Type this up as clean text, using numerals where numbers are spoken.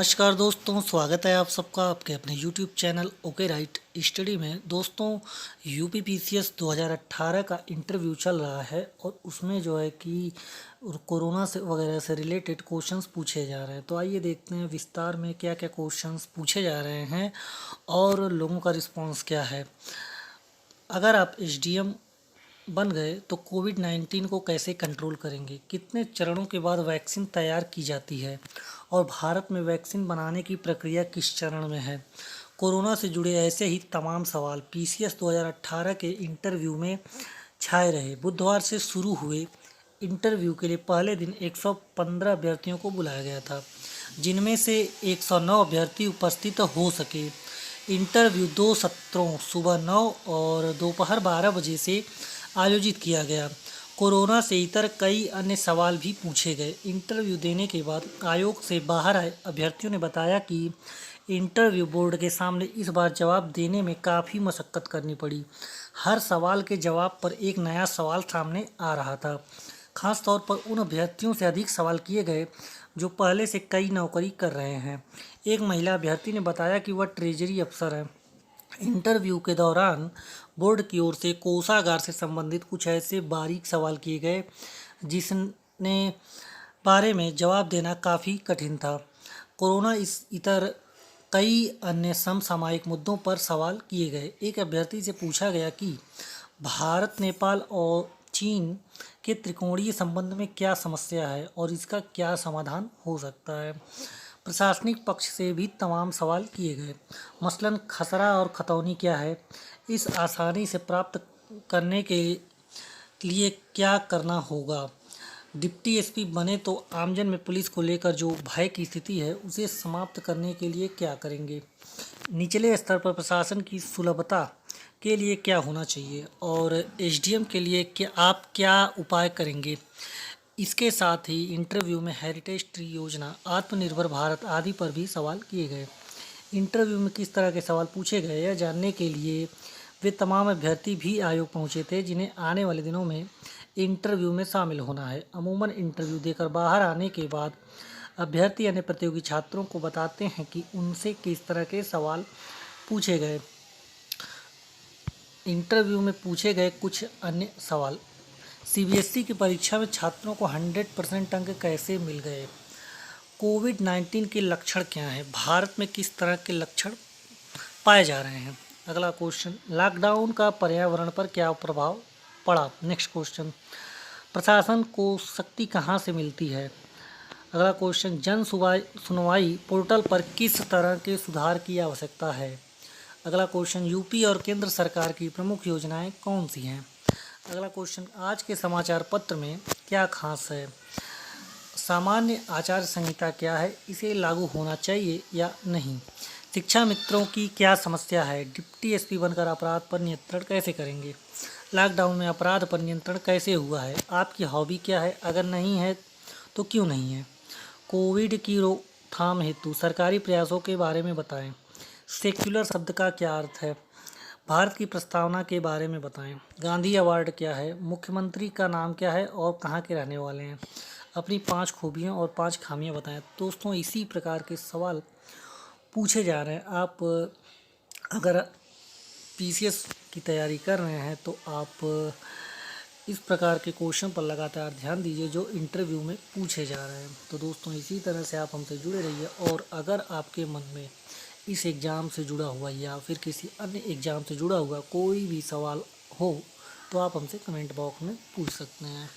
नमस्कार दोस्तों, स्वागत है आप सबका आपके अपने YouTube channel okay right study में। दोस्तों, यूपीपीसीएस 2018 का इंटरव्यू चल रहा है और उसमें जो है कि कोरोना से वगैरह से रिलेटेड क्वेश्चंस पूछे जा रहे हैं। तो आइए देखते हैं विस्तार में क्या क्या क्वेश्चंस पूछे जा रहे हैं और लोगों का रिस्पांस क्या है। अगर आप एसडीएम बन गए तो कोविड-19 को कैसे कंट्रोल करेंगे? कितने चरणों के बाद वैक्सीन तैयार की जाती है और भारत में वैक्सीन बनाने की प्रक्रिया किस चरण में है? कोरोना से जुड़े ऐसे ही तमाम सवाल पीसीएस 2018 के इंटरव्यू में छाए रहे। बुधवार से शुरू हुए इंटरव्यू के लिए पहले दिन 115 अभ्यर्थियों को बुलाया गया था, जिनमें से 109 अभ्यर्थी उपस्थित हो सके। इंटरव्यू 2 सत्रों सुबह 9 और दोपहर 12 बजे से आयोजित किया गया। कोरोना से इतर कई अन्य सवाल भी पूछे गए। इंटरव्यू देने के बाद आयोग से बाहर आए अभ्यर्थियों ने बताया कि इंटरव्यू बोर्ड के सामने इस बार जवाब देने में काफ़ी मशक्क़त करनी पड़ी। हर सवाल के जवाब पर एक नया सवाल सामने आ रहा था। खास तौर पर उन अभ्यर्थियों से अधिक सवाल किए गए जो पहले से कई नौकरी कर रहे हैं। एक महिला अभ्यर्थी ने बताया कि वह ट्रेजरी अफसर है। इंटरव्यू के दौरान बोर्ड की ओर से कोषागार से संबंधित कुछ ऐसे बारीक सवाल किए गए जिसने बारे में जवाब देना काफ़ी कठिन था। कोरोना इतर कई अन्य समसामयिक मुद्दों पर सवाल किए गए। एक अभ्यर्थी से पूछा गया कि भारत, नेपाल और चीन के त्रिकोणीय संबंध में क्या समस्या है और इसका क्या समाधान हो सकता है। प्रशासनिक पक्ष से भी तमाम सवाल किए गए, मसलन खसरा और खतौनी क्या है, इस आसानी से प्राप्त करने के लिए क्या करना होगा, डिप्टी एसपी बने तो आमजन में पुलिस को लेकर जो भय की स्थिति है उसे समाप्त करने के लिए क्या करेंगे, निचले स्तर पर प्रशासन की सुलभता के लिए क्या होना चाहिए और एसडीएम के लिए आप क्या उपाय करेंगे। इसके साथ ही इंटरव्यू में हेरिटेज ट्री योजना, आत्मनिर्भर भारत आदि पर भी सवाल किए गए। इंटरव्यू में किस तरह के सवाल पूछे गए यह जानने के लिए वे तमाम अभ्यर्थी भी आयोग पहुंचे थे जिन्हें आने वाले दिनों में इंटरव्यू में शामिल होना है। अमूमन इंटरव्यू देकर बाहर आने के बाद अभ्यर्थी अन्य प्रतियोगी छात्रों को बताते हैं कि उनसे किस तरह के सवाल पूछे गए। इंटरव्यू में पूछे गए कुछ अन्य सवाल। सीबीएसई की परीक्षा में छात्रों को 100% अंक कैसे मिल गए? कोविड-19 के लक्षण क्या हैं? भारत में किस तरह के लक्षण पाए जा रहे हैं? अगला क्वेश्चन, लॉकडाउन का पर्यावरण पर क्या प्रभाव पड़ा? नेक्स्ट क्वेश्चन, प्रशासन को शक्ति कहाँ से मिलती है? अगला क्वेश्चन, जन सुनवाई पोर्टल पर किस तरह के सुधार की आवश्यकता है? अगला क्वेश्चन, यूपी और केंद्र सरकार की प्रमुख योजनाएं कौन सी हैं? अगला क्वेश्चन, आज के समाचार पत्र में क्या खास है? सामान्य आचार संहिता क्या है, इसे लागू होना चाहिए या नहीं? शिक्षा मित्रों की क्या समस्या है? डिप्टी एसपी बनकर अपराध पर नियंत्रण कैसे करेंगे? लॉकडाउन में अपराध पर नियंत्रण कैसे हुआ है? आपकी हॉबी क्या है? अगर नहीं है तो क्यों नहीं है? कोविड की रोकथाम हेतु सरकारी प्रयासों के बारे में बताएं। सेक्युलर शब्द का क्या अर्थ है? भारत की प्रस्तावना के बारे में बताएं। गांधी अवार्ड क्या है? मुख्यमंत्री का नाम क्या है और कहाँ के रहने वाले हैं? अपनी 5 खूबियाँ और 5 खामियाँ बताएं। दोस्तों, इसी प्रकार के सवाल पूछे जा रहे हैं। आप अगर पीसीएस की तैयारी कर रहे हैं तो आप इस प्रकार के क्वेश्चन पर लगातार ध्यान दीजिए जो इंटरव्यू में पूछे जा रहे हैं। तो दोस्तों, इसी तरह से आप हमसे जुड़े रहिए और अगर आपके मन में इस एग्ज़ाम से जुड़ा हुआ या फिर किसी अन्य एग्ज़ाम से जुड़ा हुआ कोई भी सवाल हो तो आप हमसे कमेंट बॉक्स में पूछ सकते हैं।